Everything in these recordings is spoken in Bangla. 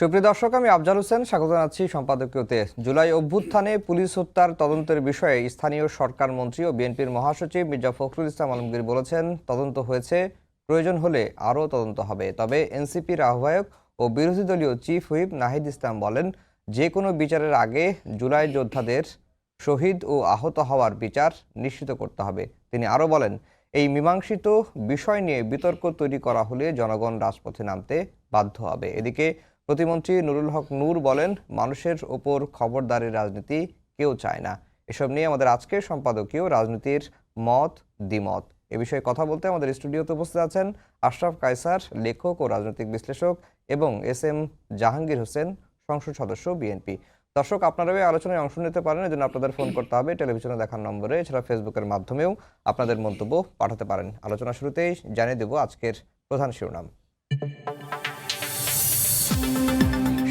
সুপ্রিয় দর্শক, আমি আফজাল হোসেন স্বাগত জানাচ্ছি সম্পাদকীয়তে। জুলাই অভ্যুত্থানে পুলিশ হত্যার তদন্তের বিষয়ে স্থানীয় সরকার মন্ত্রী ও বিএনপির মহাসচিব মির্জা ফখরুল ইসলাম আলমগীর বলেছেন, তদন্ত হয়েছে, প্রয়োজন হলে আরও তদন্ত হবে। তবে এনসিপির আহ্বায়ক ও বিরোধী দলীয় চিফ হুইপ নাহিদ ইসলাম বলেন, যে কোনো বিচারের আগে জুলাই যোদ্ধাদের শহীদ ও আহত হওয়ার বিচার নিশ্চিত করতে হবে। তিনি আরও বলেন, এই মীমাংসিত বিষয় নিয়ে বিতর্ক তৈরি করা হলে জনগণ রাজপথে নামতে বাধ্য হবে। এদিকে প্রতিমন্ত্রী নুরুল হক নূর বলেন, মানুষের ওপর খবরদারির রাজনীতি কেউ চায় না। এসব নিয়ে আমাদের আজকের সম্পাদকীয় রাজনীতির মত দ্বিমত। এ বিষয়ে কথা বলতে আমাদের স্টুডিওতে উপস্থিত আছেন আশরাফ কায়সার, লেখক ও রাজনৈতিক বিশ্লেষক, এবং এস.এম. জাহাঙ্গীর হোসেন, সংসদ সদস্য, বিএনপি। দর্শক, আপনারা এই আলোচনায় অংশ নিতে পারেন। এজন্য আপনাদের ফোন করতে হবে টেলিভিশনে দেখার নম্বরে। এছাড়া ফেসবুকের মাধ্যমেও আপনাদের মন্তব্য পাঠাতে পারেন। আলোচনা শুরুতেই জানিয়ে দেব আজকের প্রধান শিরোনাম।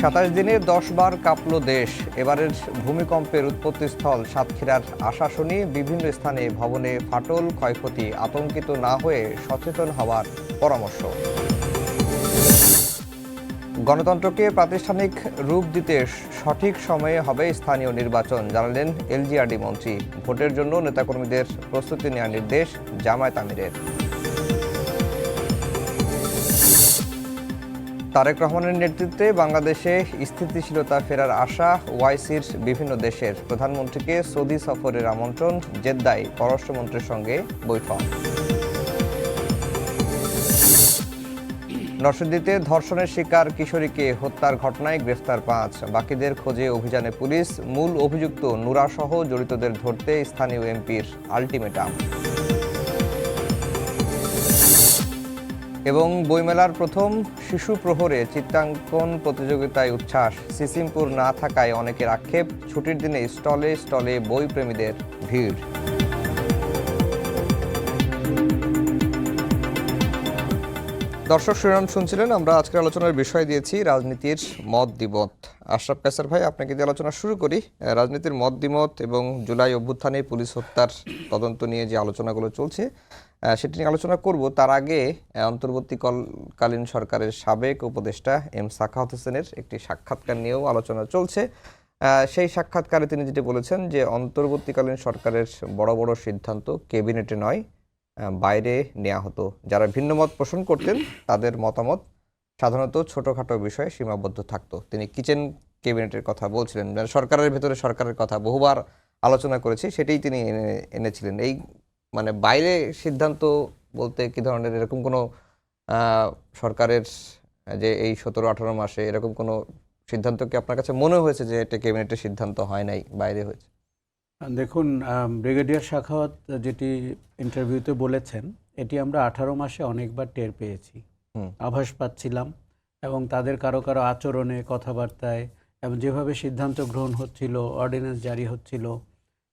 ২৭ দিনে ১০ বার কাঁপল দেশ। এবারের ভূমিকম্পের উৎপত্তিস্থল সাতক্ষীরার আশাশুনি। বিভিন্ন স্থানে ভবনে ফাটল, ক্ষয়ক্ষতি। আতঙ্কিত না হয়ে সচেতন হওয়ার পরামর্শ। গণতন্ত্রকে প্রাতিষ্ঠানিক রূপ দিতে সঠিক সময়ে হবে স্থানীয় নির্বাচন, জানালেন এলজিআরডি মন্ত্রী। ভোটের জন্য নেতাকর্মীদের প্রস্তুতি নেওয়ার নির্দেশ জামায়াত আমিরের। তারেক রহমানের নেতৃত্বে বাংলাদেশে স্থিতিশীলতা ফেরার আশা ওআইসির বিভিন্ন দেশের। প্রধানমন্ত্রীকে সৌদি সফরের আমন্ত্রণ, জেদ্দায় পররাষ্ট্রমন্ত্রীর সঙ্গে বৈঠক। নরসিংদীতে ধর্ষণের শিকার কিশোরীকে হত্যার ঘটনায় গ্রেফতার ৫। বাকিদের খোঁজে অভিযানে পুলিশ। মূল অভিযুক্ত নুরাসহ জড়িতদের ধরতে স্থানীয় এমপির আলটিমেটাম। এবং বইমেলার প্রথম শিশু প্রহরে চিত্রাঙ্কন প্রতিযোগিতায় উচ্ছ্বাস। সিসিমপুর না থাকায় অনেকের আক্ষেপ। ছুটির দিনে স্টলে স্টলে বই প্রেমীদের ভিড়। দর্শক, শিরোনাম শুনছিলেন। আমরা আজকের আলোচনার বিষয় দিয়েছি রাজনীতির মত দ্বিমত। আশরাফ কায়সার ভাই, আপনাকে দিয়ে আলোচনা শুরু করি। রাজনীতির মত দ্বিমত এবং জুলাই অভ্যুত্থানে পুলিশ হত্যার তদন্ত নিয়ে যে আলোচনাগুলো চলছে সেটি নিয়ে আলোচনা করব। তার আগে অন্তর্বর্তীকালীন সরকারের সাবেক উপদেষ্টা এম সাখাওয়াত হোসেনের একটি সাক্ষাৎকার নিয়েও আলোচনা চলছে। সেই সাক্ষাৎকারে তিনি যেটি বলেছেন যে অন্তর্বর্তীকালীন সরকারের বড় বড় সিদ্ধান্ত ক্যাবিনেটে নয়, বাইরে নেওয়া হতো। যারা ভিন্ন মত পোষণ করতেন তাদের মতামত সাধারণত ছোটোখাটো বিষয়ে সীমাবদ্ধ থাকতো। তিনি কিচেন ক্যাবিনেটের কথা বলছিলেন, সরকারের ভেতরে সরকারের কথা বহুবার আলোচনা করেছি, সেটাই তিনি এনেছিলেন। এই বাইরে সিদ্ধান্ত বলতে কি ধরনের, এরকম কোনো সরকারের যে এই ১৭-১৮ মাসে এরকম কোনো সিদ্ধান্ত কি আপনার কাছে মনে হয়েছে যে এটা ক্যাবিনেটের সিদ্ধান্ত হয় নাই, বাইরে হয়েছে? দেখুন, ব্রিগেডিয়ার সাখাওয়াত যেটি ইন্টারভিউতে বলেছেন, এটি আমরা 18 মাসে অনেকবার টের পেয়েছি, আভাস পাচ্ছিলাম। এবং তাদের কারো কারো আচরণে, কথাবার্তায় এবং যেভাবে সিদ্ধান্ত গ্রহণ হচ্ছিল, অর্ডিন্যান্স জারি হচ্ছিল,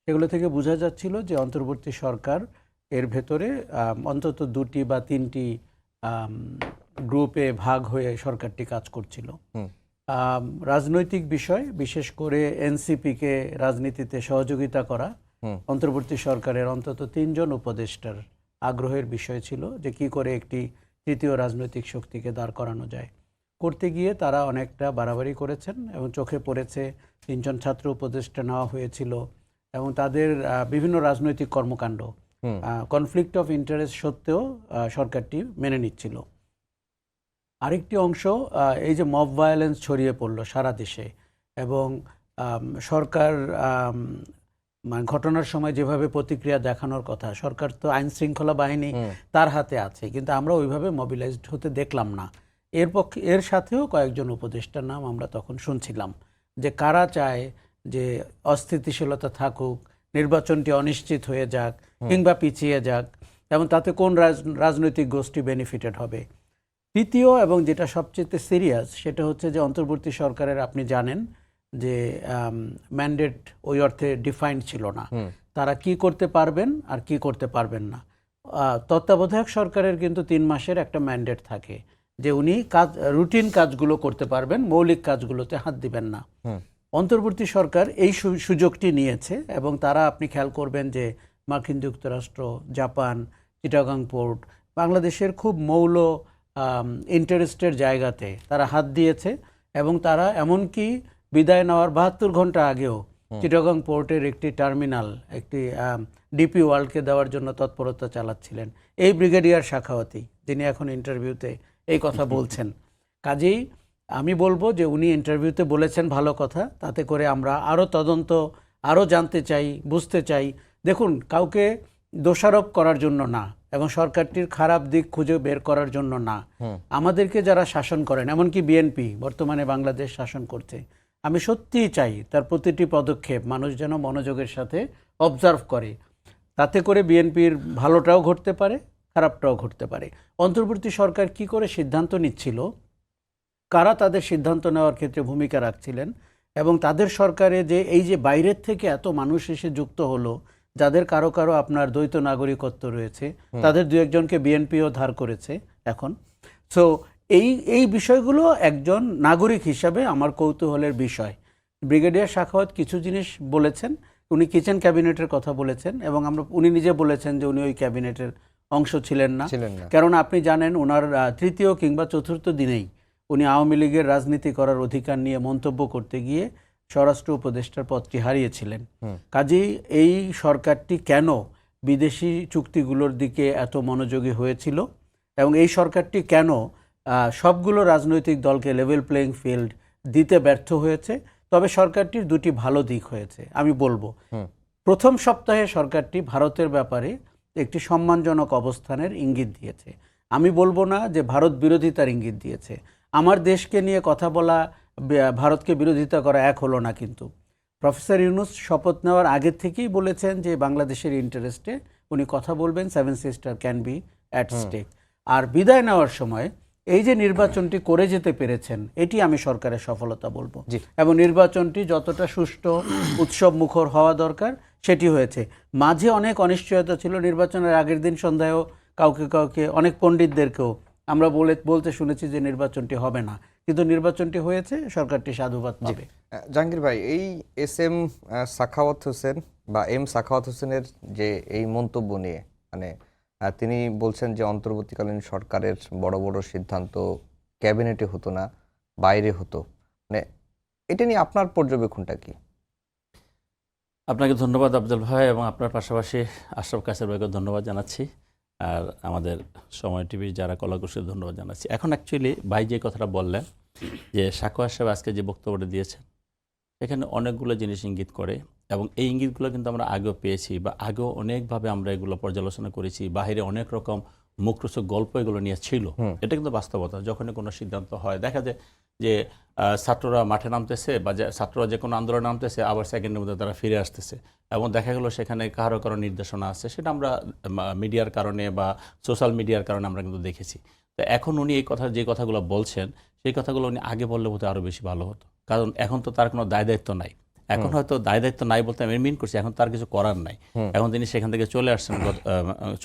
সেগুলো থেকে বোঝা যাচ্ছিল যে অন্তর্বর্তী সরকার এর ভেতরে অন্তত 2টি বা 3টি গ্রুপে ভাগ হয়ে সরকারটি কাজ করছিল। রাজনৈতিক বিষয়, বিশেষ করে এনসিপিকে রাজনীতিতে সহযোগিতা করা অন্তর্বর্তী সরকারের অন্তত 3 জন উপদেষ্টার আগ্রহের বিষয় ছিল, যে কি করে একটি তৃতীয় রাজনৈতিক শক্তিকে দাঁড় করানো যায়। করতে গিয়ে তারা অনেকটা বাড়াবাড়ি করেছেন এবং চোখে পড়েছে 3 জন ছাত্র উপদেষ্টা নেওয়া হয়েছিল এবং তাদের বিভিন্ন রাজনৈতিক কর্মকাণ্ড কনফ্লিক্ট অফ ইন্টারেস্ট সত্ত্বেও সরকারটি মেনে নিচ্ছিল। আরেকটি অংশ, এই যে মব ভায়োলেন্স ছড়িয়ে পড়ল সারা দেশে এবং সরকার ঘটনার সময় যেভাবে প্রতিক্রিয়া দেখানোর কথা, সরকার তো আইন শৃঙ্খলা বাহিনী তার হাতে আছে, কিন্তু আমরা ওইভাবে মোবিলাইজড হতে দেখলাম না। এর সাথেও কয়েকজন উপদেষ্টার নাম আমরা তখন শুনছিলাম, যে কারা চায় যে অস্থিতিশীলতা থাকুক, নির্বাচনটি অনিশ্চিত হয়ে যাক কিংবা পিছিয়ে যাক, এবং তাতে কোন রাজনৈতিক গোষ্ঠী বেনিফিটেড হবে। তৃতীয় এবং যেটা সবচেয়ে সিরিয়াস, সেটা হচ্ছে যে অন্তর্বর্তী সরকারের, আপনি জানেন যে ম্যান্ডেট ওই অর্থে ডিফাইন্ড ছিল না, তারা কি করতে পারবেন আর কি করতে পারবেন না। তত্ত্বাবধায়ক সরকারের কিন্তু 3 মাসের একটা ম্যান্ডেট থাকে, যে উনি রুটিন কাজগুলো করতে পারবেন, মৌলিক কাজগুলোতে হাত দিবেন না। অন্তর্বর্তী সরকার এই সুযোগটি নিয়েছে এবং তারা, আপনি খেয়াল করবেন যে মার্কিন যুক্তরাষ্ট্র, জাপান, চিটাগাং পোর্ট, বাংলাদেশের খুব মৌল ইন্টারেস্টের জায়গাতে তারা হাত দিয়েছে এবং তারা এমনকি বিদায় নেওয়ার 72 ঘন্টা আগেও চিটাগং পোর্টের একটি টার্মিনাল একটি ডিপি ওয়ার্ল্ডকে দেওয়ার জন্য তৎপরতা চালাচ্ছিলেন এই ব্রিগেডিয়ার শাখাওয়াতি, যিনি এখন ইন্টারভিউতে এই কথা বলছেন। কাজেই আমি বলবো যে উনি ইন্টারভিউতে বলেছেন ভালো কথা, তাতে করে আমরা আরও তদন্ত আরও জানতে চাই, বুঝতে চাই। দেখুন, কাউকে দোষারোপ করার জন্য না এবং সরকারটির খারাপ দিক খুঁজে বের করার জন্য না, আমাদেরকে যারা শাসন করেন, এমনকি বিএনপি বর্তমানে বাংলাদেশ শাসন করছে, আমি সত্যিই চাই তার প্রতিটি পদক্ষেপ মানুষ যেন মনোযোগের সাথে অবজার্ভ করে। তাতে করে বিএনপির ভালোটাও ঘটতে পারে, খারাপটাও ঘটতে পারে। অন্তর্বর্তী সরকার কি করে সিদ্ধান্ত নিচ্ছিল, কারা তাদের সিদ্ধান্ত নেওয়ার ক্ষেত্রে ভূমিকা রাখছিলেন, এবং তাদের সরকারে যে এই যে বাইরের থেকে এত মানুষ এসে যুক্ত হলো, যাদের কারো কারো আপনার দ্বৈত নাগরিকত্ব রয়েছে, তাদের দু একজনকে বিএনপিও ধার করেছে এখন। সো এই বিষয়গুলো একজন নাগরিক হিসাবে আমার কৌতূহলের বিষয়। ব্রিগেডিয়ার শাখাওয়াত কিছু জিনিস বলেছেন, উনি কিচেন ক্যাবিনেটের কথা বলেছেন, এবং উনি নিজে বলেছেন যে উনি ওই ক্যাবিনেটের অংশ ছিলেন না। কারণ আপনি জানেন, ওনার তৃতীয় কিংবা চতুর্থ দিনেই উনি আওয়ামী লীগের রাজনীতি করার অধিকার নিয়ে মন্তব্য করতে গিয়ে স্বরাষ্ট্র উপদেষ্টার পদটি হারিয়েছিলেন। কাজেই এই সরকারটি কেন বিদেশি চুক্তিগুলোর দিকে এত মনোযোগী হয়েছিল, এবং এই সরকারটি কেন সবগুলো রাজনৈতিক দলকে লেভেল প্লেইং ফিল্ড দিতে ব্যর্থ হয়েছে। তবে সরকারটির দুটি ভালো দিক হয়েছে আমি বলবো। প্রথম সপ্তাহে সরকারটি ভারতের ব্যাপারে একটি সম্মানজনক অবস্থানের ইঙ্গিত দিয়েছে। আমি বলবো না যে ভারত বিরোধিতার ইঙ্গিত দিয়েছে। আমার দেশকে নিয়ে কথা বলা, ভারতকে বিরোধিতা করা এক হলো না, কিন্তু প্রফেসর ইউনূস শপথ নেওয়ার আগের থেকেই বলেছেন যে বাংলাদেশের ইন্টারেস্টে উনি কথা বলবেন, 7 sister can be at stake. আর বিদায় নেওয়ার সময় এই যে নির্বাচনটি করে যেতে পেরেছেন, এটি আমি সরকারের সফলতা বলবো। এবং নির্বাচনটি যতটা সুষ্ঠু উৎসব মুখর হওয়া দরকার সেটি হয়েছে। মাঝে অনেক অনিশ্চয়তা ছিল, নির্বাচনের আগের দিন সন্ধ্যায়ও কাউকে অনেক পণ্ডিতদেরকেও আমরা বলতে শুনেছি যে নির্বাচনটি হবে না, কিন্তু নির্বাচনটি হয়েছে, সরকারটি সাধুবাদ পাবে। জাহাঙ্গীর ভাই, এই এম সাখাওয়াত হোসেন বা সাখাওয়াত হোসেনের যে এই মন্তব্য নিয়ে, মানে তিনি বলছেন যে অন্তর্বর্তীকালীন সরকারের বড় বড় সিদ্ধান্ত ক্যাবিনেটে হতো না, বাইরে হতো, মানে এটা নিয়ে আপনার পর্যবেক্ষণটা কি? আপনাকে ধন্যবাদ আফজল ভাই, এবং আপনার পাশাপাশি আশরাফ কাসের ভাইকে ধন্যবাদ জানাচ্ছি, আর আমাদের সময় টিভি যারা কলাকুশলীর ধন্যবাদ জানাচ্ছি। এখন অ্যাকচুয়ালি ভাই যে কথাটা বললেন যে সাখাওয়াত সাহেব আজকে যে বক্তব্যটা দিয়েছেন, এখানে অনেকগুলো জিনিস ইঙ্গিত করে, এবং এই ইঙ্গিতগুলো কিন্তু আমরা আগেও পেয়েছি বা আগেও অনেকভাবে আমরা এগুলো পর্যালোচনা করেছি। বাহিরে অনেক রকম মুখরোচক গল্প এগুলো নিয়ে ছিল। এটা কিন্তু বাস্তবতা। যখনই কোনো সিদ্ধান্ত হয়, দেখা যায় যে ছাত্ররা মাঠে নামতেছে বা ছাত্ররা যে কোনো আন্দোলনে নামতেছে, আবার সেকেন্ডের মধ্যে তারা ফিরে আসতেছে, এবং দেখা গেলো সেখানে কারো কারো নির্দেশনা আছে। সেটা আমরা মিডিয়ার কারণে বা সোশ্যাল মিডিয়ার কারণে আমরা কিন্তু দেখেছি। তো এখন উনি এই কথা, যে কথাগুলো বলছেন, সেই কথাগুলো উনি আগে বললে বোধহয় আরও বেশি ভালো হতো। কারণ এখন তো তার কোনো দায় দায়িত্ব নাই। এখন হয়তো দায় দায়িত্ব নাই বলতে আমি মিন করছি, এখন তার কিছু করার নাই। এখন তিনি সেখান থেকে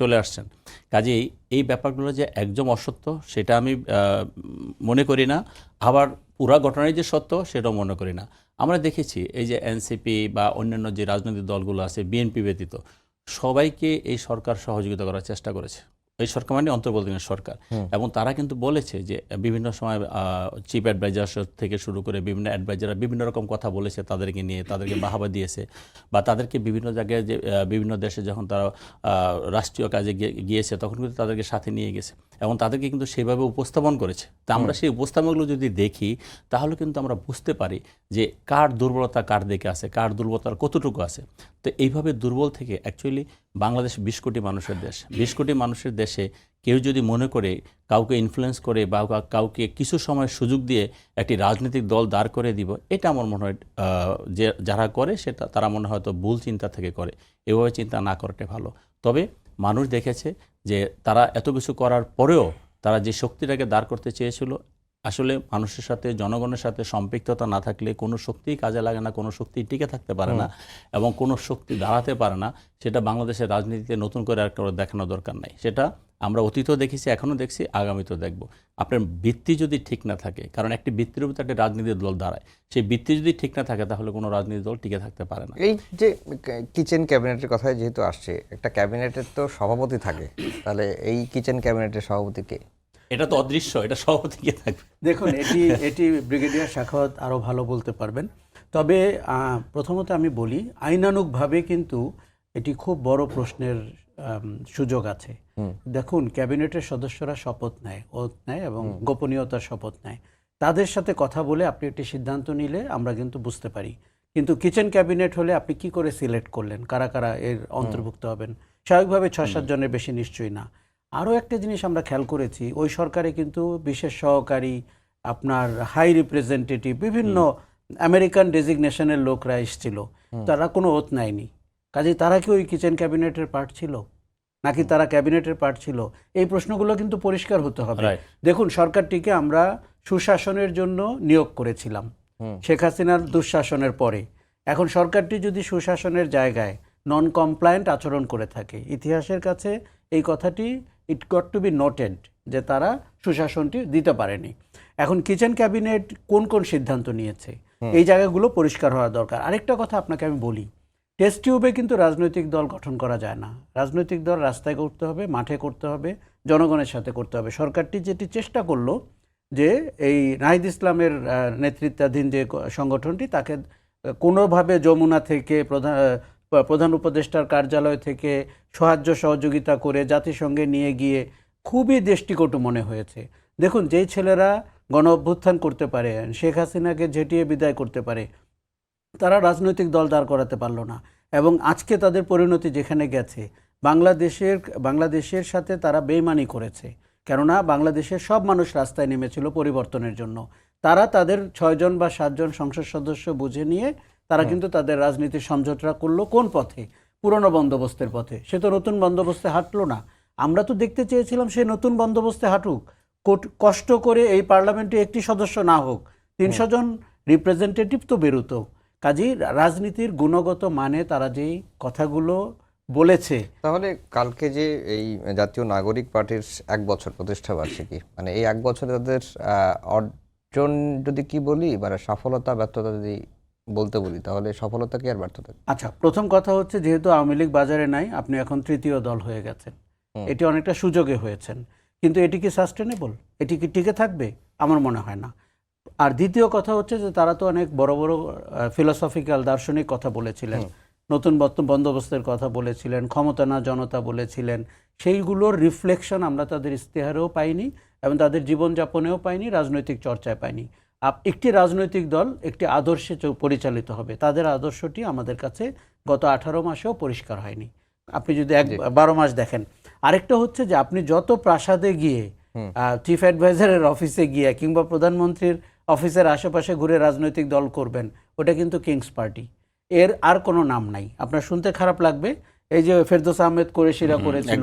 চলে আসছেন। কাজেই এই ব্যাপারগুলো যে একদম অসত্য সেটা আমি মনে করি না, আবার পুরা ঘটনাই যে সত্য সেটাও মনে করি না। আমরা দেখেছি এই যে এনসিপি বা অন্যান্য যে রাজনৈতিক দলগুলো আছে, বিএনপি ব্যতীত সবাইকে এই সরকার সহযোগিতা করার চেষ্টা করেছে। এই সরকার মানে অন্তর্বর্তীকালীন সরকার, এবং তারা কিন্তু বলেছে যে বিভিন্ন সময় চিফ অ্যাডভাইজার থেকে শুরু করে বিভিন্ন অ্যাডভাইজাররা বিভিন্ন রকম কথা বলেছে, তাদেরকে নিয়ে তাদেরকে বাহাবা দিয়েছে, বা তাদেরকে বিভিন্ন জায়গায় যে বিভিন্ন দেশে যখন তারা রাষ্ট্রীয় কাজে গিয়েছে তখন কিন্তু তাদেরকে সাথে নিয়ে গেছে, এবং তাদেরকে কিন্তু সেইভাবে উপস্থাপন করেছে। তা আমরা সেই উপস্থাপনগুলো যদি দেখি তাহলে কিন্তু আমরা বুঝতে পারি যে কার দুর্বলতা কার দিকে আছে, কার দুর্বলতার কতটুকু আছে। তো এইভাবে দুর্বল থেকে অ্যাকচুয়ালি বাংলাদেশ 20 কোটি মানুষের দেশ। 20 কোটি মানুষের দেশে কেউ যদি মনে করে কাউকে ইনফ্লুয়েন্স করে বা কাউকে কিছু সময় সুযোগ দিয়ে একটি রাজনৈতিক দল দাঁড় করে দিব, এটা আমার মনে হয় যে যারা করে সেটা তারা মনে হয়তো ভুল চিন্তা থেকে করে। এভাবে চিন্তা না করাটাই ভালো। তবে মানুষ দেখেছে যে তারা এত কিছু করার পরেও তারা যে শক্তিটাকে দাঁড় করতে চেয়েছিল, আসলে মানুষের সাথে, জনগণের সাথে সম্পৃক্ততা না থাকলে কোনো শক্তিই কাজে লাগে না, কোনো শক্তি টিকে থাকতে পারে না, এবং কোনো শক্তি দাঁড়াতে পারে না। সেটা বাংলাদেশের রাজনীতিতে নতুন করে আর দেখানোর দরকার নাই। সেটা আমরা অতীতেও দেখেছি, এখনও দেখছি, আগামীতেও দেখব। আপনার ভিত্তি যদি ঠিক না থাকে, কারণ একটি ভিত্তির উপর একটা রাজনীতির দল দাঁড়ায়, সেই ভিত্তি যদি ঠিক না থাকে তাহলে কোনো রাজনীতির দল টিকে থাকতে পারে না। এই যে কিচেন ক্যাবিনেটের কথায় যেহেতু আসছে, একটা ক্যাবিনেটের তো সভাপতি থাকে, তাহলে এই কিচেন ক্যাবিনেটের সভাপতি কে? এটা তো অদৃশ্য, এটা সভাপতি কে থাকবে? দেখুন, এটি ব্রিগেডিয়ার সাখাওয়াত আরও ভালো বলতে পারবেন। তবে প্রথমত আমি বলি, আইনানুগভাবে কিন্তু এটি খুব বড় প্রশ্নের সুযোগ আছে। দেখুন, ক্যাবিনেটের সদস্যরা শপথ নেয় এবং গোপনীয়তার শপথ নেয়। তাদের সাথে কথা বলে আপনি একটি সিদ্ধান্ত নিলে আমরা কিন্তু বুঝতে পারি। কিন্তু কিচেন ক্যাবিনেট হলে আপনি কি করে সিলেক্ট করলেন কারা কারা এর অন্তর্ভুক্ত হবেন? স্বাভাবিকভাবে 6-7 জনের বেশি নিশ্চয়ই না। আরও একটা জিনিস আমরা খেয়াল করেছি, ওই সরকারে কিন্তু বিশেষ সহকারী, আপনার হাই রিপ্রেজেন্টেটিভ, বিভিন্ন আমেরিকান ডেজিগনেশনের লোকরা এসেছিল। তারা কোনো ওত নেয়নি। কাজেই তারা কি ওই কিচেন ক্যাবিনেটের পার্ট ছিল, নাকি তারা ক্যাবিনেটের পার্ট ছিল? এই প্রশ্নগুলো কিন্তু পরিষ্কার হতে হবে। দেখুন, সরকারটিকে আমরা সুশাসনের জন্য নিয়োগ করেছিলাম শেখ হাসিনার দুঃশাসনের পরে। এখন সরকারটি যদি সুশাসনের জায়গায় নন কমপ্লায়েন্ট আচরণ করে থাকে, ইতিহাসের কাছে এই কথাটি it got to be noted যে তারা সুশাসনটি দিতে পারেনি। এখন কিচেন ক্যাবিনেট কোন কোন সিদ্ধান্ত নিয়েছে, এই জায়গাগুলো পরিষ্কার হওয়া দরকার। আরেকটা কথা আপনাকে আমি বলি, টেস্ট টিউবে কিন্তু রাজনৈতিক দল গঠন করা যায় না। রাজনৈতিক দল রাস্তায় করতে হবে, মাঠে করতে হবে, জনগণের সাথে করতে হবে। সরকারটি যেটি চেষ্টা করলো যে এই নাহিদ ইসলামের নেতৃত্বাধীন যে সংগঠনটি, তাকে কোনোভাবে যমুনা থেকে প্রধান উপদেষ্টার কার্যালয় থেকে সাহায্য সহযোগিতা করে জাতিসংঘে নিয়ে গিয়ে খুবই দৃষ্টিকটু মনে হয়েছে। দেখুন, যেই ছেলেরা গণ অভ্যুত্থান করতে পারে, শেখ হাসিনাকে ঝেঁটিয়ে বিদায় করতে পারে, তারা রাজনৈতিক দল দাঁড় করাতে পারলো না। এবং আজকে তাদের পরিণতি যেখানে গেছে, বাংলাদেশের সাথে তারা বেইমানি করেছে। কেননা বাংলাদেশের সব মানুষ রাস্তায় নেমেছিল পরিবর্তনের জন্য। তারা তাদের 6 জন বা 7 জন সংসদ সদস্য বুঝে নিয়ে তারা কিন্তু তাদের রাজনীতির সমঝোতা করলো কোন পথে? পুরনো বন্দোবস্তের পথে। সে তো নতুন বন্দোবস্তে হাঁটলো না। আমরা তো দেখতে চেয়েছিলাম সে নতুন বন্দোবস্তে হাঁটুক, কষ্ট করে এই পার্লামেন্টে একটি সদস্য না হোক, 300 জন রিপ্রেজেন্টেটিভ তো বেরোতো। কাজেই রাজনীতির গুণগত মানে তারা যেই কথাগুলো বলেছে। তাহলে কালকে যে এই জাতীয় নাগরিক পার্টির 1 বছর প্রতিষ্ঠা বার্ষিকী, মানে এই 1 বছরে তাদের অর্জন যদি কি বলি, মানে সফলতা ব্যর্থতা যদি বলতে বলি, তাহলে সফলতা কি আর ব্যর্থতা? আচ্ছা, প্রথম কথা হচ্ছে, যেহেতু আওয়ামী লীগ বাজারে নাই, আপনি এখন তৃতীয় দল হয়ে গেছেন। এটি অনেকটা সুযোগে হয়েছেন, কিন্তু এটি কি সাস্টেনেবল? এটি কি টিকে থাকবে? আমার মনে হয় না। আর দ্বিতীয় কথা হচ্ছে যে তারা তো অনেক বড় বড় ফিলোসফিক্যাল দার্শনিক কথা বলেছিলেন, নতুন বন্দোবস্তের কথা বলেছিলেন, ক্ষমতা না জনতা বলেছিলেন। সেইগুলোর রিফ্লেকশন আমরা তাদের ইশতেহারেও পাইনি এবং তাদের জীবনযাপনেও পাইনি, রাজনৈতিক চর্চায় পাইনি। একটি রাজনৈতিক দল একটি আদর্শে পরিচালিত হবে, তাদের আদর্শটি আমাদের কাছে গত 18 মাসেও পরিষ্কার হয়নি। আপনি যদি 12 মাস দেখেন। আরেকটা হচ্ছে যে আপনি যত প্রাসাদে গিয়ে, চিফ অ্যাডভাইজারের অফিসে গিয়ে কিংবা প্রধানমন্ত্রীর অফিসের আশেপাশে ঘুরে রাজনৈতিক দল করবেন, ওটা কিন্তু কিংস পার্টি, এর আর কোনো নাম নাই। আপনার শুনতে খারাপ লাগবে, এই যে ফেরদৌস আহমেদ কুরেশিরা করেছিল,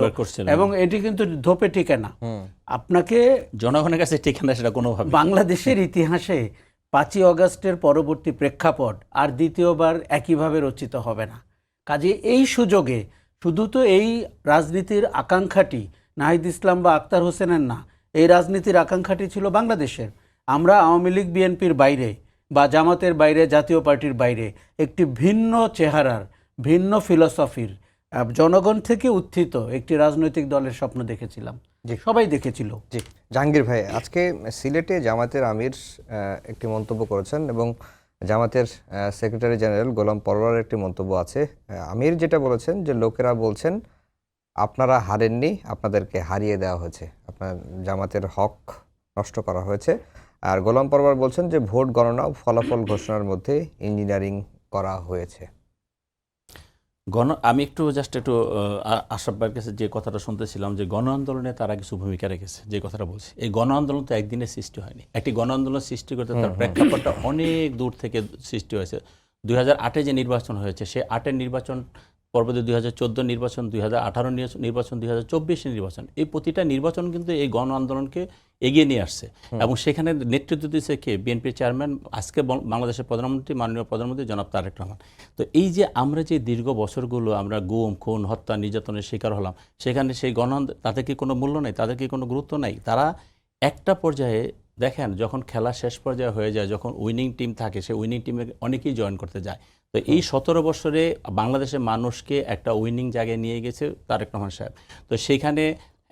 এবং এটি কিন্তু ধোপে টিকে না। আপনাকে জনগণের কাছে টিকে না সেটা কোনোভাবে। বাংলাদেশের ইতিহাসে 5ই অগাস্টের পরবর্তী প্রেক্ষাপট আর দ্বিতীয়বার একইভাবে রচিত হবে না। কাজে এই সুযোগে শুধু তো এই রাজনীতির আকাঙ্ক্ষাটি নাহিদ ইসলাম বা আক্তার হোসেনের না, এই রাজনীতির আকাঙ্ক্ষাটি ছিল বাংলাদেশের। আমরা আওয়ামী লীগ বিএনপির বাইরে বা জামাতের বাইরে, জাতীয় পার্টির বাইরে একটি ভিন্ন চেহারার, ভিন্ন ফিলসফির, জনগণ থেকে উত্থিত একটি রাজনৈতিক দলের স্বপ্ন দেখেছিলাম, সবাই দেখেছিল। জি, জাহাঙ্গীর ভাই, আজকে সিলেটে জামাতের আমির একটি মন্তব্য করেছেন এবং জামাতের সেক্রেটারি জেনারেল গোলাম পরোয়ারের একটি মন্তব্য আছে। আমির যেটা বলেছেন যে লোকেরা বলছেন আপনারা হারেননি, আপনাদেরকে হারিয়ে দেওয়া হয়েছে, আপনার জামাতের হক নষ্ট করা হয়েছে। আর গোলাম পরোয়ার বলছেন যে ভোট গণনা ফলাফল ঘোষণার মধ্যে ইঞ্জিনিয়ারিং করা হয়েছে। আমি একটু আশরাফ ভাইয়ের কাছে যে কথাটা শুনতেছিলাম, যে গণ আন্দোলনে তারা কিছু ভূমিকা রেখেছে, যে কথাটা বলছি, এই গণ আন্দোলন তো একদিনে সৃষ্টি হয়নি। একটি গণ আন্দোলন সৃষ্টি করতে তার প্রেক্ষাপটটা অনেক দূর থেকে সৃষ্টি হয়েছে। 2008-এ যে নির্বাচন হয়েছে, সে 8-এর নির্বাচন, পরবর্তী 2014 নির্বাচন, 2018 নির্বাচন, 2024 নির্বাচন, এই প্রতিটা নির্বাচন কিন্তু এই গণ আন্দোলনকে এগিয়ে নিয়ে আসছে। এবং সেখানে নেতৃত্ব দিয়েছে কে? বিএনপির চেয়ারম্যান, আজকে বাংলাদেশের প্রধানমন্ত্রী, মাননীয় প্রধানমন্ত্রী জনাব তারেক রহমান। তো এই যে আমরা যে দীর্ঘ বছরগুলো আমরা গুম, খুন, হত্যা, নির্যাতনের শিকার হলাম, সেখানে সেই তাদের কি কোনো মূল্য নেই? তাদের কি কোনো গুরুত্ব নাই? তারা একটা পর্যায়ে দেখেন, যখন খেলা শেষ পর্যায়ে হয়ে যায়, যখন উইনিং টিম থাকে, সেই উইনিং টিমে অনেকেই জয়েন করতে যায়। তো এই 17 বছরে বাংলাদেশের মানুষকে একটা উইনিং জায়গায় নিয়ে গেছে তারেক রহমান সাহেব। তো সেইখানে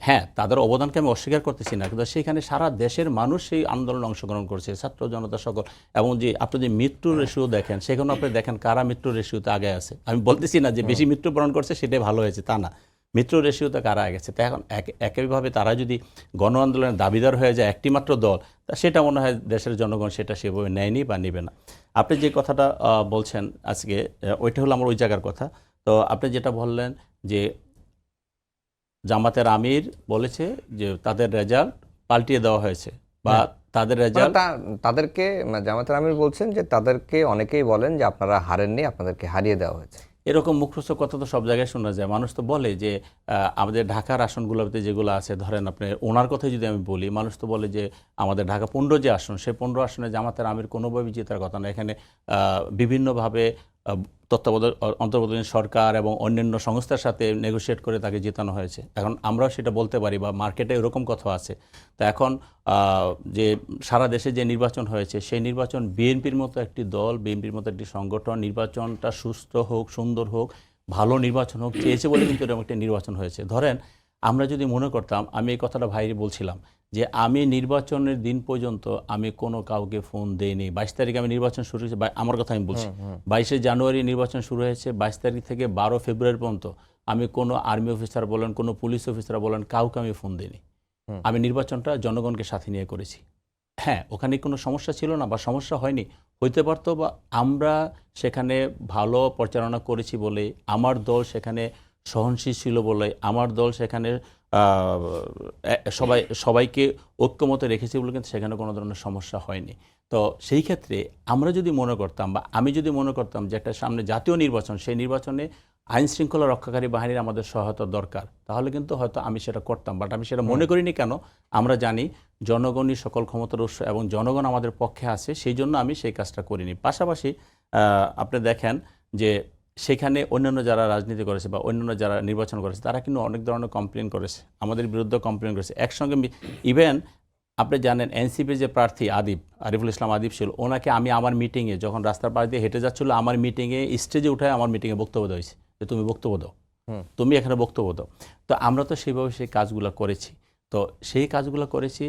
হ্যাঁ, তাদের অবদানকে আমি অস্বীকার করতেছি না, কিন্তু সেখানে সারা দেশের মানুষ সেই আন্দোলনে অংশগ্রহণ করছে, ছাত্র জনতা সকল। এবং যে আপনি যে মৃত্যুর রেশিও দেখেন, সেখানে আপনি দেখেন কারা মৃত্যুর রেশিওতে আগে আছে। আমি বলতেছি না যে বেশি মৃত্যুবরণ করছে সেটাই ভালো হয়েছে, তা না, মৃত্যুর রেশিওতে কারা আগে গেছে। তাই এখন একইভাবে তারা যদি গণ আন্দোলনের দাবিদার হয়ে যায় একটি মাত্র দল, তা সেটা মনে হয় দেশের জনগণ সেটা সেভাবে নেয়নি বা নেবে না। আপনি যে কথাটা বলছেন আজকে, ওইটা হলো আমার ওই জায়গার কথা। তো আপনি যেটা বললেন যে জামাতের আমির বলেছে যে তাদের রেজাল্ট পাল্টিয়ে দেওয়া হয়েছে, বা তাদের রেজাল্ট তাদেরকে জামায়াতের আমির বলছেন যে তাদেরকে অনেকেই বলেন যে আপনারা হারেননি, আপনাদেরকে হারিয়ে দেওয়া হয়েছে। এরকম মুখরোচক কথা তো সব জায়গায় শোনা যায়। মানুষ তো বলে যে আমাদের ঢাকার আসনগুলোতে যেগুলো আছে, ধরেন আপনি ওনার কথাই যদি আমি বলি, মানুষ তো বলে যে আমাদের ঢাকা 15 যে আসন, সেই 15 আসনে জামাতের আমির কোনোভাবেই জেতার কথা না। এখানে বিভিন্নভাবে তত্ত্বাবধায়ক অন্তর্বর্তীকালীন সরকার এবং অন্যান্য সংস্থার সাথে নেগোশিয়েট করে তাকে জেতানো হয়েছে। এখন আমরাও সেটা বলতে পারি, বা মার্কেটে এরকম কথা আছে। তো এখন যে সারা দেশে যে নির্বাচন হয়েছে, সেই নির্বাচন বিএনপির মতো একটি দল, বিএনপির মতো একটি সংগঠন নির্বাচনটা সুস্থ হোক, সুন্দর হোক, ভালো নির্বাচন হোক চেয়েছে বলে কিন্তু এরকম একটা নির্বাচন হয়েছে। ধরেন আমরা যদি মনে করতাম, আমি এই কথাটা ভাইরে বলছিলাম যে আমি নির্বাচনের দিন পর্যন্ত আমি কোনো কাউকে ফোন দেইনি। 22 তারিখে আমি নির্বাচন শুরু হয়েছে, আমার কথা আমি বলছি, 22শে জানুয়ারি নির্বাচন শুরু হয়েছে, 22 তারিখ থেকে 12 ফেব্রুয়ারি পর্যন্ত আমি কোনো আর্মি অফিসার বলেন, কোনো পুলিশ অফিসার বলেন, কাউকে আমি ফোন দিইনি। আমি নির্বাচনটা জনগণকে সাথে নিয়ে করেছি। হ্যাঁ, ওখানে কোনো সমস্যা ছিল না বা সমস্যা হয়নি, হইতে পারতো, বা আমরা সেখানে ভালো পরিচালনা করেছি বলে, আমার দল সেখানে সহনশীল ছিল বলে, আমার দল সেখানে সবাইকে ঐক্যমতে রেখেছি বলে কিন্তু সেখানে কোনো ধরনের সমস্যা হয়নি। তো সেই ক্ষেত্রে আমরা যদি মনে করতাম, বা আমি যদি মনে করতাম যে একটা সামনে জাতীয় নির্বাচন, সেই নির্বাচনে আইন শৃঙ্খলা রক্ষাকারী বাহিনীর আমাদের সহায়তা দরকার, তাহলে কিন্তু হয়তো আমি সেটা করতাম। বাট আমি সেটা মনে করিনি। কেন? আমরা জানি জনগণই সকল ক্ষমতার উৎস এবং জনগণ আমাদের পক্ষে আছে, সেই জন্য আমি সেই কাজটা করিনি। পাশাপাশি আপনি দেখেন যে সেখানে অন্যান্য যারা রাজনীতি করেছে বা অন্যান্য যারা নির্বাচন করেছে, তারা কিন্তু অনেক ধরনের কমপ্লেন করেছে, আমাদের বিরুদ্ধে কমপ্লেন করেছে একসঙ্গে। ইভেন আপনি জানেন এনসিপির যে প্রার্থী আরিফুল ইসলাম আদিব ছিল, ওনাকে আমি আমার মিটিংয়ে যখন রাস্তার পাশ দিয়ে হেঁটে যাচ্ছিল, আমার মিটিংয়ে স্টেজে উঠে আমার মিটিংয়ে বক্তব্য দেওয়া হয়েছে যে তুমি বক্তব্য দাও, তুমি এখানে বক্তব্য দাও। তো আমরা তো সেইভাবে সেই কাজগুলো করেছি। তো সেই কাজগুলো করেছি।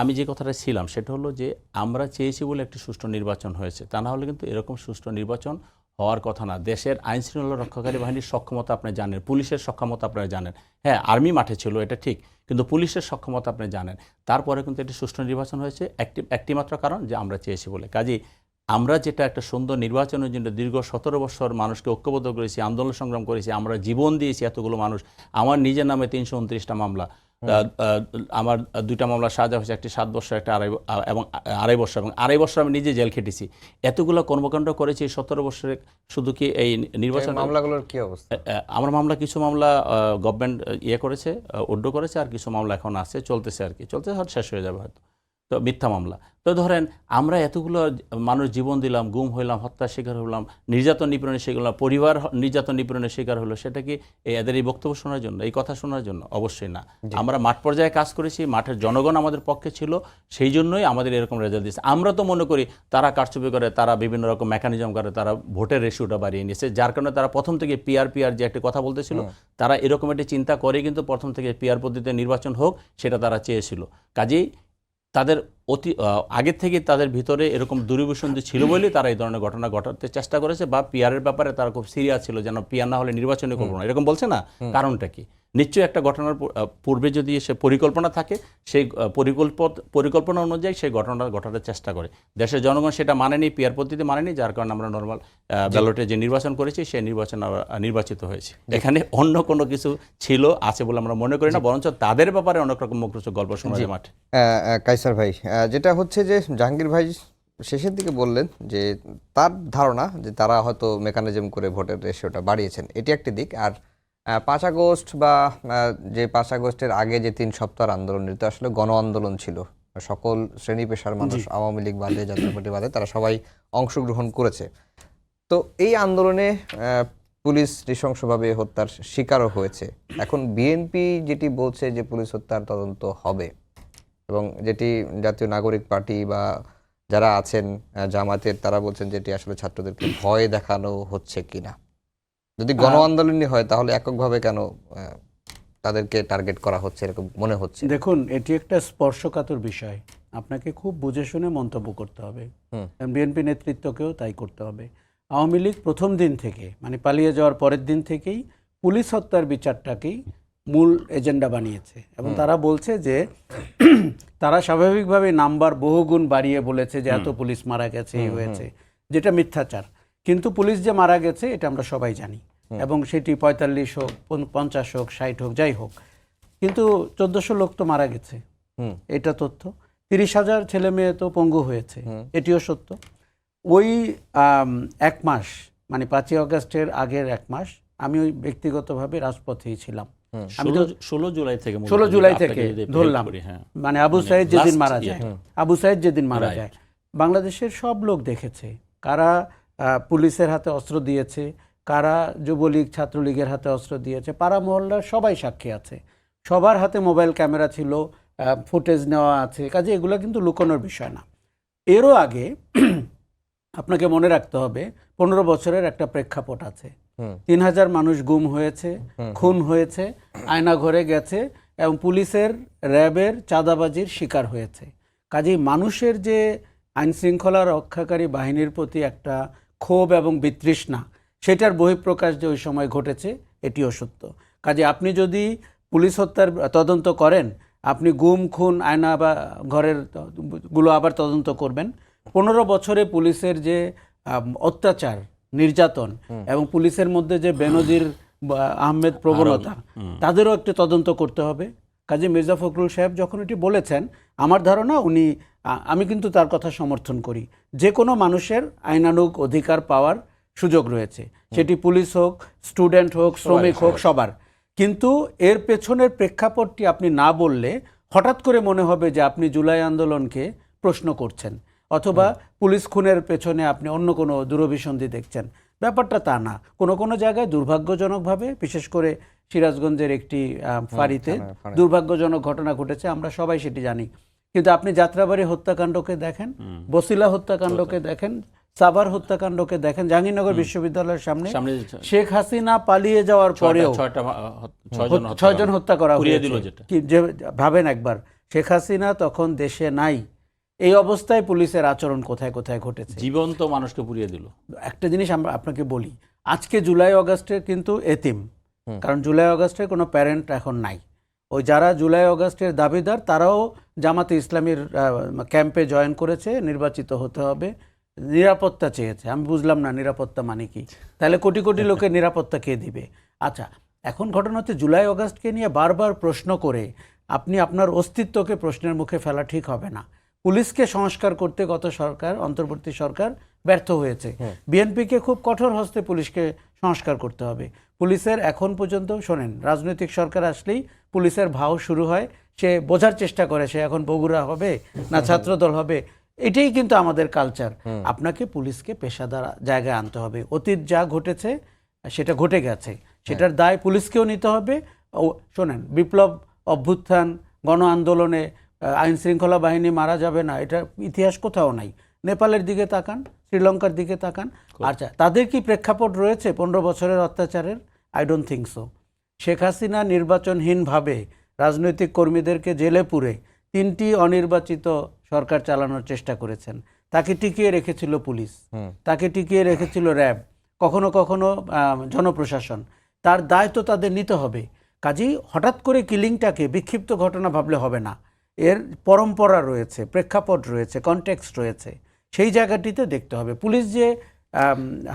আমি যে কথাটা ছিলাম সেটা হলো যে আমরা চেয়েছি বলে একটি সুষ্ঠু নির্বাচন হয়েছে, তা না হলে কিন্তু এরকম সুষ্ঠু নির্বাচন হওয়ার কথা না। দেশের আইন শৃঙ্খলা রক্ষাকারী বাহিনীর সক্ষমতা আপনি জানেন, পুলিশের সক্ষমতা আপনারা জানেন। হ্যাঁ, আর্মি মাঠে ছিল, এটা ঠিক, কিন্তু পুলিশের সক্ষমতা আপনি জানেন। তারপরে কিন্তু একটি সুষ্ঠু নির্বাচন হয়েছে একটি মাত্র কারণ যে আমরা চেয়েছি বলে। কাজেই আমরা যেটা একটা সুন্দর নির্বাচনের জন্য দীর্ঘ 17 বছর মানুষকে ঐক্যবদ্ধ করেছি, আন্দোলন সংগ্রাম করেছি, আমরা জীবন দিয়েছি এতগুলো মানুষ। আমার নিজের নামে 329টা মামলা, আমার 2টা মামলা সাজা হয়েছে, একটি 7 বছর, একটা আড়াই বছর আমি নিজে জেল খেটেছি। এতগুলো কর্মকাণ্ড করেছি 17 বছরে। শুধু কি এই নির্বাচন মামলাগুলোর কি অবস্থা? আমার মামলা, কিছু মামলা গভর্নমেন্ট করেছে, উড্ড করেছে, আর কিছু মামলা এখন আছে, চলতেছে আর কি, চলতেছে, হয়তো শেষ হয়ে যাবে হয়তো। তো মিথ্যা মামলা। তো ধরেন আমরা এতগুলো মানুষ জীবন দিলাম, গুম হইলাম, হত্যার শিকার হলাম, নির্যাতন নিপীড়নের শিকার হলাম, পরিবার নির্যাতন নিপীড়নের শিকার হলো, সেটা কি এদের এই বক্তব্য শোনার জন্য, এই কথা শোনার জন্য? অবশ্যই না। আমরা মাঠ পর্যায়ে কাজ করেছি, মাঠের জনগণ আমাদের পক্ষে ছিল, সেই জন্যই আমাদের এরকম রেজাল্ট দিয়েছে। আমরা তো মনে করি তারা কারচুপি করে, তারা বিভিন্ন রকম মেকানিজম করে, তারা ভোটের রেশিওটা বাড়িয়ে নিয়েছে, যার কারণে তারা প্রথম থেকে পিআর যে একটা কথা বলতেছিল, তারা এরকম একটি চিন্তা করে কিন্তু প্রথম থেকে পিআর পদ্ধতিতে নির্বাচন হোক সেটা তারা চেয়েছিল। কাজেই তাদের আগের থেকে তাদের ভিতরে এরকম দুর্বিসন্ধি ছিল বলেই তারা এই ধরনের ঘটনা ঘটাতে চেষ্টা করেছে, বা পিআরের ব্যাপারে তারা খুব সিরিয়াস ছিল, যেন পিআর না হলে নির্বাচনে করবো না, এরকম বলছে না। কারণটা কি? নিশ্চয়ই একটা ঘটনার পূর্বে যদি সে পরিকল্পনা থাকে, সেই পরিকল্পনা অনুযায়ী সেই ঘটনা ঘটানোর চেষ্টা করে। দেশের জনগণ সেটা মানেনি, পিআর পদ্ধতি মানেনি, যার কারণে আমরা নর্মাল ব্যালটে যে নির্বাচন করেছি সেই নির্বাচন নির্বাচিত হয়েছে। এখানে অন্য কোনো কিছু ছিল আছে বলে আমরা মনে করি না, বরঞ্চ তাদের ব্যাপারে অনেক রকম মুখরোচক গল্প শোনা যায় মাঠে। কায়সার ভাই, যেটা হচ্ছে যে জাহাঙ্গীর ভাই শেষের দিকে বললেন যে তার ধারণা যে তারা হয়তো মেকানিজম করে ভোটের রেশিওটা বাড়িয়েছেন, এটি একটি দিক। আর 5 আগস্ট বা যে 5 আগস্টের আগে যে 3 সপ্তাহের আন্দোলন, এটা আসলে গণ আন্দোলন ছিল, সকল শ্রেণী পেশার মানুষ, আওয়ামী লীগ বাদে, জাতীয় পার্টি বাদে, তারা সবাই অংশগ্রহণ করেছে। তো এই আন্দোলনে পুলিশ নৃশংসভাবে হত্যার শিকারও হয়েছে। এখন বিএনপি যেটি বলছে যে পুলিশ হত্যার তদন্ত হবে, এবং যেটি জাতীয় নাগরিক পার্টি বা যারা আছেন জামাতের, তারা বলছেন যেটি আসলে ছাত্রদেরকে ভয় দেখানো হচ্ছে কিনা। যদি গণ আন্দোলনই হয় তাহলে এককভাবে কেন তাদেরকে টার্গেট করা হচ্ছে এরকম মনে হচ্ছে। দেখুন, এটি একটা স্পর্শকাতর বিষয়, আপনাকে খুব বুঝে শুনে মন্তব্য করতে হবে। বিএনপি নেতৃত্বকেও তাই করতে হবে। আওয়ামী লীগ প্রথম দিন থেকে, মানে পালিয়ে যাওয়ার পরের দিন থেকেই পুলিশ হত্যার বিচারটাকেই মূল এজেন্ডা বানিয়েছে এবং তারা বলছে যে তারা স্বাভাবিকভাবে নাম্বার বহুগুণ বাড়িয়ে বলেছে যে এত পুলিশ মারা গেছে, এই হয়েছে, যেটা মিথ্যাচার। কিন্তু পুলিশ যে মারা গেছে এটা আমরা সবাই জানি, এবং সেটি ৪৫ হোক, ৫০ হোক, ৬০ হোক, যাই হোক, কিন্তু ১৪০০ লোক তো মারা গেছে, এটা তথ্য। ৩০,০০০ ছেলে মেয়ে তো পঙ্গু হয়েছে, এটিও সত্য। ওই ১ মাস, মানে ৫ই আগস্টের আগের 1 মাস আমি ওই ব্যক্তিগতভাবে রাজপথেই ছিলাম। আমি তো 16 জুলাই থেকে 16 জুলাই থেকে ধরলাম, মানে আবু সাইদ যেদিন মারা যায়, আবু সাইদ যেদিন মারা যায়, বাংলাদেশের সব লোক দেখেছে কারা পুলিশের হাতে অস্ত্র দিয়েছে, কারা যুবলীগ ছাত্রলীগের হাতে অস্ত্র দিয়েছে, পাড়া মহল্লার সবাই সাক্ষী আছে, সবার হাতে মোবাইল ক্যামেরা ছিল, ফুটেজ নেওয়া আছে, কাজে এগুলো কিন্তু লুকানোর বিষয় না। এরও আগে আপনাকে মনে রাখতে হবে 15 বছরের একটা প্রেক্ষাপট আছে। ৩,০০০ মানুষ গুম হয়েছে, খুন হয়েছে, আয়নাঘরে গেছে এবং পুলিশের র্যাবের চাঁদাবাজির শিকার হয়েছে। কাজেই মানুষের যে আইনশৃঙ্খলা রক্ষাকারী বাহিনীর প্রতি একটা ক্ষোভ এবং বিতৃষ্ণা, সেটার বহিঃপ্রকাশ যে ওই সময় ঘটেছে এটিও সত্য। কাজে আপনি যদি পুলিশ হত্যার তদন্ত করেন, আপনি গুম খুন আয়না বা ঘরের গুলো আবার তদন্ত করবেন। 15 বছরে পুলিশের যে অত্যাচার, নির্যাতন এবং পুলিশের মধ্যে যে বেনজির আহমেদ প্রবণতা, তাদেরও একটু তদন্ত করতে হবে। কাজী মির্জা ফখরুল সাহেব যখন এটি বলেছেন, আমার ধারণা উনি, আমি কিন্তু তার কথা সমর্থন করি, যে কোনো মানুষের আইনানুগ অধিকার পাওয়ার সুযোগ রয়েছে, সেটি পুলিশ হোক, স্টুডেন্ট হোক, শ্রমিক হোক, সবার। কিন্তু এর পেছনের প্রেক্ষাপটটি আপনি না বললে হঠাৎ করে মনে হবে যে আপনি জুলাই আন্দোলনকে প্রশ্ন করছেন, অথবা পুলিশ খুনের পেছনে আপনি অন্য কোনো দূরভিসন্ধি দেখছেন। ব্যাপারটা তা না। কোনো কোনো জায়গায় দুর্ভাগ্যজনকভাবে, বিশেষ করে সিরাজগঞ্জের একটি ফাঁড়িতে দুর্ভাগ্যজনক ঘটনা ঘটেছে, আমরা সবাই সেটি জানি। কিন্তু আপনি যাত্রাবাড়ি হত্যাকাণ্ডকে দেখেন, বসিলা হত্যাকাণ্ডকে দেখেন, সাভার হত্যাকাণ্ডকে দেখেন, জাহাঙ্গীরনগর বিশ্ববিদ্যালয়ের সামনে শেখ হাসিনা পালিয়ে যাওয়ার পরেও 6 জন হত্যা করা হয়েছে। কি যে ভাবেন একবার, শেখ হাসিনা তখন দেশে নাই, এই অবস্থায় পুলিশের আচরণ কোথায় কোথায় ঘটেছে, জীবন্ত মানুষকে পুড়িয়ে দিল। একটা জিনিস আমরা আপনাকে বলি, আজকে জুলাই অগাস্টের কিন্তু এতিম, কারণ জুলাই অগাস্টের কোনো প্যারেন্ট এখন নাই। ওই যারা জুলাই অগাস্টের দাবিদার, তারাও জামাতে ইসলামীর ক্যাম্পে জয়েন করেছে, নির্বাচিত হতে হবে, নিরাপত্তা চেয়েছে। আমি বুঝলাম না নিরাপত্তা মানে কি, তাহলে কোটি কোটি লোকের নিরাপত্তা কে দিবে? আচ্ছা, এখন ঘটনা হচ্ছে জুলাই অগাস্টকে নিয়ে বারবার প্রশ্ন করে আপনি আপনার অস্তিত্বকে প্রশ্নের মুখে ফেলা ঠিক হবে না। পুলিশকে সংস্কার করতে গত সরকার, অন্তর্বর্তী সরকার ব্যর্থ হয়েছে। বিএনপিকে খুব কঠোর হস্তে পুলিশকে সংস্কার করতে হবে। পুলিশের এখন পর্যন্ত শোনেন, রাজনৈতিক সরকার আসলেই পুলিশের ভাও শুরু হয়, সে বোঝার চেষ্টা করে সে এখন বগুড়া হবে না ছাত্রদল হবে। এটাই কিন্তু আমাদের কালচার। আপনাকে পুলিশকে পেশাদার জায়গায় আনতে হবে। অতীত যা ঘটেছে সেটা ঘটে গেছে, সেটার দায় পুলিশকেও নিতে হবে। শোনেন, বিপ্লব, অভ্যুত্থান, গণ আন্দোলনে আইন শৃঙ্খলা বাহিনী মারা যাবে না, এটা ইতিহাস কোথাও নাই। নেপালের দিকে তাকান, শ্রীলঙ্কার দিকে তাকান। আচ্ছা, তাদের কি প্রেক্ষাপট রয়েছে 15 বছরের অত্যাচারের? I don't think so. Sheikh Hasina নির্বাচনহীনভাবে রাজনৈতিক কর্মীদেরকে জেলে পুরে 3টি অনির্বাচিত সরকার চালানোর চেষ্টা করেছেন। তাকে টিকিয়ে রেখেছিল পুলিশ, তাকে টিকিয়ে রেখেছিল র্যাব, কখনো কখনো জনপ্রশাসন। তার দায় তো তাদের নিতে হবে। কাজেই হঠাৎ করে কিলিংটাকে বিক্ষিপ্ত ঘটনা ভাবলে হবে না। এর পরম্পরা রয়েছে, প্রেক্ষাপট রয়েছে, কনটেক্সট রয়েছে, সেই জায়গাটিতে দেখতে হবে। পুলিশ যে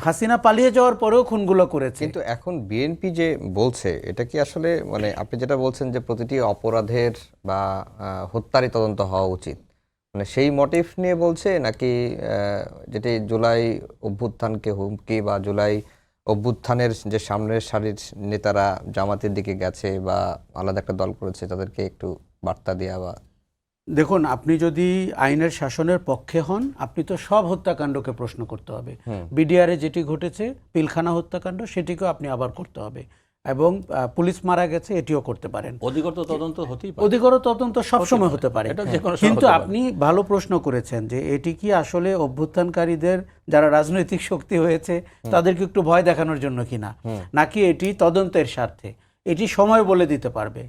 হাসিনা পালিয়ে যাওয়ার পরেও খুনগুলো করেছে, কিন্তু এখন বিএনপি যে বলছে, এটা কি আসলে, মানে আপনি যেটা বলছেন যে প্রতিটি অপরাধের বা হত্যারই তদন্ত হওয়া উচিত, মানে সেই মোটিভ নিয়ে বলছে, নাকি যেটি জুলাই অভ্যুত্থানকে হুমকি বা জুলাই অভ্যুত্থানের যে সামনের সারির নেতারা জামাতের দিকে গেছে বা আলাদা একটা দল করেছে, তাদেরকে একটু বার্তা দেওয়া? বা দেখুন, আপনি যদি আইনের শাসনের পক্ষে হন, আপনি তো সব হত্যাকাণ্ডকে প্রশ্ন করতে হবে। বিডিআরে যেটি ঘটেছে, পিলখানা হত্যাকাণ্ড, সেটিকেও আপনি আবার করতে হবে। এবং পুলিশ মারা গেছে, এটিও করতে পারেন। অধিকতর তদন্ত হতেই পারে, অধিকতর তদন্ত সবসময় হতে পারে। কিন্তু আপনি ভালো প্রশ্ন করেছেন যে এটি কি আসলে অভ্যুত্থানকারীদের যারা রাজনৈতিক শক্তি হয়েছে তাদেরকে একটু ভয় দেখানোর জন্য কিনা, নাকি এটি তদন্তের স্বার্থে? এটি সময় বলে দিতে পারবে।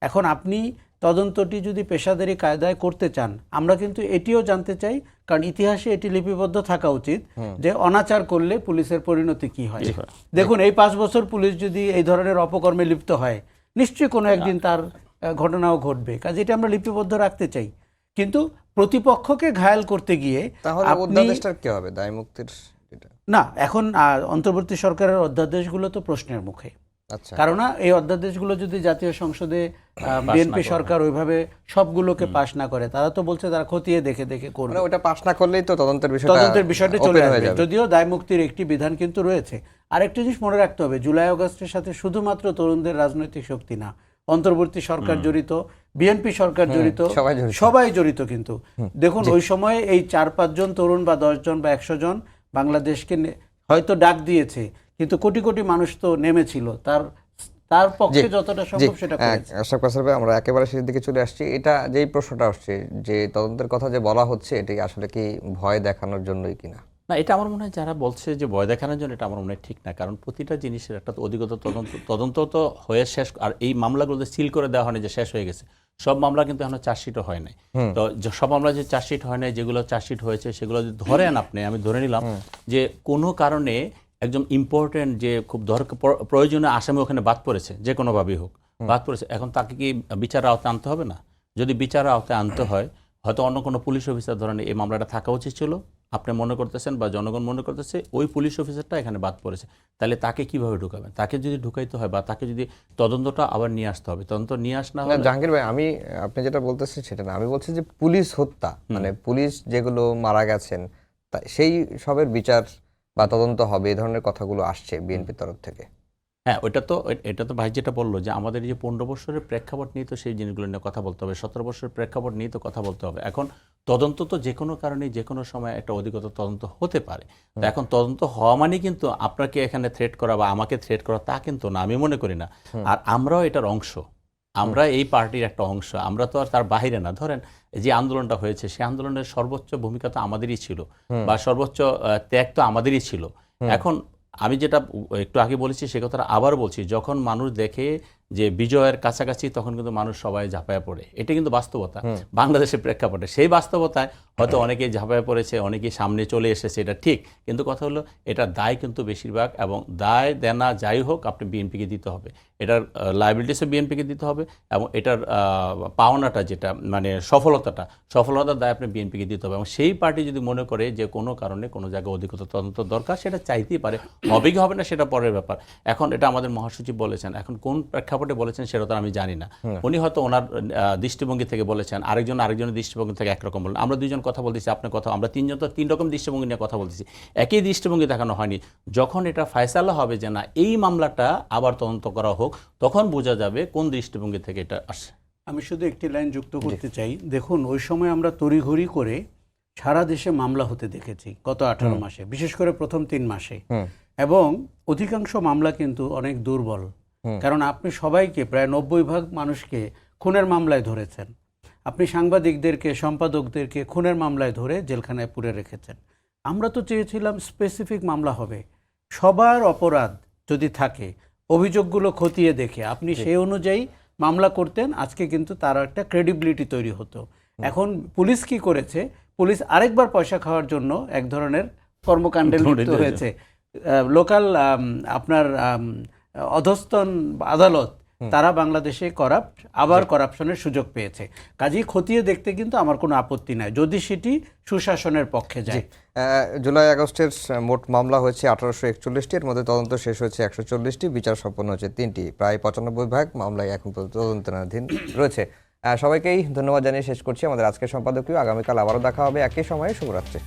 এখন আপনি তদন্তটি যদি পেশাদারি কায়দায় করতে চান, আমরা কিন্তু এটিও জানতে চাই, কারণ ইতিহাসে এটি লিপিবদ্ধ থাকা উচিত যে অনাচার করলে পুলিশের পরিণতি কি হয়। দেখুন, এই 5 বছর পুলিশ যদি এই ধরনের অপকর্মে লিপ্ত হয়, নিশ্চয়ই কোনো একদিন তার ঘটনাও ঘটবে। কাজে এটা আমরা লিপিবদ্ধ রাখতে চাই, কিন্তু প্রতিপক্ষকে ঘায়াল করতে গিয়ে তাহলে আপনি অধ্যাদেশটার কি হবে, দায় মুক্তির এটা? না, এখন অন্তর্বর্তী সরকারের অধ্যাদেশগুলো তো প্রশ্নের মুখে। আচ্ছা, কারণ এই অধ্যাদেশগুলো যদি জাতীয় সংসদে বিএনপি সরকার ওইভাবে সবগুলোকে পাশ না করে, তারা তো বলছে তারা খতিয়ে দেখে দেখে করবে। মানে ওটা পাশ না করলেই তো তদন্তের বিষয়টা চলে open হয়ে আসবে, যাবে। যদিও দায় মুক্তির একটি বিধান কিন্তু রয়েছে। আরেকটি জিনিস মনে রাখতে হবে, জুলাই আগস্টের সাথে শুধুমাত্র তরুণদের রাজনৈতিক শক্তি না, অন্তর্বর্তী সরকার জড়িত, বিএনপি সরকার জড়িত, সবাই জড়িত। কিন্তু দেখুন, ওই সময়ে এই 4-5 জন তরুণ বা 10 জন বা 100 জন বাংলাদেশকে হয়তো ডাক দিয়েছে, কিন্তু কোটি কোটি মানুষ তো নেমেছিল, তার পক্ষে যতটা সম্ভব সেটা করেছে। আশরাফ কাসর ভাই, আমরা একেবারে শেষের দিকে চলে আসছি। এটা যেই প্রশ্নটা আসছে যে তদন্তের কথা যে বলা হচ্ছে, এটি আসলে কি ভয় দেখানোর জন্যই কিনা? না, এটা আমার মনে হয় যারা বলছে যে ভয় দেখানোর জন্য, এটা আমার মনে হয় ঠিক না। কারণ প্রতিটা জিনিসের একটা তো অধিকতর তদন্ত তো হয়ে শেষ, আর এই মামলাগুলো সিল করে দেওয়া হয়নি যে শেষ হয়ে গেছে। সব মামলা কিন্তু এখনো চার্জশিটও হয় নাই। তো সব মামলা যে চার্জশিট হয় নাই, যেগুলো চার্জশিট হয়েছে সেগুলো যদি ধরেন আপনি, আমি ধরে নিলাম যে কোনো কারণে একদম ইম্পর্টেন্ট যে খুব দরকার প্রয়োজনীয় আসামি ওখানে বাদ পড়েছে, যে কোনোভাবেই হোক বাদ পড়েছে, এখন তাকে কি বিচারের আওতায় আনতে হবে না? যদি বিচারের আওতায় আনতে হয়, হয়তো অন্য কোনো পুলিশ অফিসার ধরেন এই মামলাটা থাকা উচিত ছিল, আপনি মনে করতেছেন বা জনগণ মনে করতেছে ওই পুলিশ অফিসারটা এখানে বাদ পড়েছে, তাহলে তাকে কিভাবে ঢুকাবেন? তাকে যদি ঢুকাইতে হয় বা তাকে যদি তদন্তটা আবার নিয়ে আসতে হবে, তদন্ত নিয়ে আসনা না জাহাঙ্গীর ভাই, আপনি যেটা বলতেছেন সেটা না, আমি বলছি যে পুলিশ হত্যা, মানে পুলিশ যেগুলো মারা গেছেন সেই সবের বিচার বা তদন্ত হবে, এই ধরনের কথাগুলো আসছে বিএনপির তরফ থেকে। হ্যাঁ, এটা তো ভাই যেটা বললো যে আমাদের এই যে 15 বছরের প্রেক্ষাপট নিয়ে তো সেই জিনিসগুলো নিয়ে কথা বলতে হবে, 17 বছরের প্রেক্ষাপট নিয়ে তো কথা বলতে হবে। এখন তদন্ত তো যে কোনো কারণে যে কোনো সময় একটা অধিকতর তদন্ত হতে পারে। তো এখন তদন্ত হওয়া মানে কিন্তু আপনাকে এখানে থ্রেট করা বা আমাকে থ্রেট করা তা কিন্তু না, আমি মনে করি না। আর আমরাও এটার অংশ, আমরা এই পার্টির একটা অংশ, আমরা তো আর তার বাহিরে না। ধরেন যে আন্দোলনটা হয়েছে, সেই আন্দোলনের সর্বোচ্চ ভূমিকা তো আমাদেরই ছিল, বা সর্বোচ্চ ত্যাগ তো আমাদেরই ছিল। এখন আমি যেটা একটু আগে বলেছি সে কথাটা আবার বলছি, যখন মানুষ দেখে যে বিজয়ের কাছাকাছি, তখন কিন্তু মানুষ সবাই ঝাঁপায়া পড়ে। এটা কিন্তু বাস্তবতা বাংলাদেশের প্রেক্ষাপটে। সেই বাস্তবতায় হয়তো অনেকেই ঝাঁপায়া পড়েছে, অনেকেই সামনে চলে এসেছে, এটা ঠিক। কিন্তু কথা হলো এটার দায় কিন্তু বেশিরভাগ, এবং দায় দেনা যাই হোক আপনি বিএনপিকে দিতে হবে, এটার লায়াবিলিটিসও বিএনপিকে দিতে হবে, এবং এটার পাওনাটা যেটা মানে সফলতার দায় আপনি বিএনপিকে দিতে হবে। এবং সেই পার্টি যদি মনে করে যে কোনো কারণে কোনো জায়গায় অধিকতর তদন্ত দরকার, সেটা চাইতেই পারে। হবে কি হবে না সেটা পরের ব্যাপার। এখন এটা আমাদের মহাসচিব বলেছেন, এখন কোন প্রেক্ষাপটে বলেছেন সেটা তো আমি জানি না। উনি হয়তো ওনার দৃষ্টিভঙ্গি থেকে বলেছেন, আরেকজনের দৃষ্টিভঙ্গি থেকে একরকম বলেন। আমরা দুইজন কথা বলতেছি, আপনার কথা, আমরা তিনজন তো 3 রকম দৃষ্টিভঙ্গি নিয়ে কথা বলতেছি, একই দৃষ্টিভঙ্গি দেখানো হয়নি। যখন এটা ফয়সালা হবে যে না এই মামলাটা আবার তদন্ত করা হোক, তখন বোঝা যাবে কোন দৃষ্টিভঙ্গি থেকে এটা আসে। আমি শুধু একটি লাইন যুক্ত করতে চাই। দেখুন, ওই সময় আমরা তড়িঘড়ি করে সারা দেশে মামলা হতে দেখেছি গত 18 মাসে, বিশেষ করে প্রথম 3 মাসে। এবং অধিকাংশ মামলা কিন্তু অনেক দুর্বল, কারণ আপনি সবাইকে, প্রায় 90% মানুষকে খুনের মামলায় ধরেছেন। আপনি সাংবাদিকদেরকে, সম্পাদকদেরকে খুনের মামলায় ধরে জেলখানায় পুরে রেখেছেন। আমরা তো চেয়েছিলাম স্পেসিফিক মামলা হবে, সবার অপরাধ যদি থাকে অভিযোগগুলো খতিয়ে দেখে আপনি সেই অনুযায়ী মামলা করতেন, আজকে কিন্তু তার একটা ক্রেডিবিলিটি তৈরি হতো। এখন পুলিশ কি করেছে? পুলিশ আরেকবার পয়সা খাওয়ার জন্য এক ধরনের কর্মকাণ্ডে লিপ্ত হয়েছে। লোকাল আপনার অধস্তন আদালত, তারা বাংলাদেশে করাপশনের সুযোগ পেয়েছে। কাজেই খতিয়ে দেখতে কিন্তু আমার কোনো আপত্তি নাই, যদি সেটি সুশাসনের পক্ষে যায়। জুলাই আগস্টের মোট মামলা হয়েছে 1841টি, এর মধ্যে তদন্ত শেষ হয়েছে 140টি, বিচার সম্পন্ন হয়েছে 3টি। প্রায় 95% মামলায় এখন পর্যন্ত তদন্তাধীন রয়েছে। সবাইকেই ধন্যবাদ জানিয়ে শেষ করছি আমাদের আজকের সম্পাদকীয়। আগামীকাল আবারও দেখা হবে একই সময়ে। শুভরাত্রি।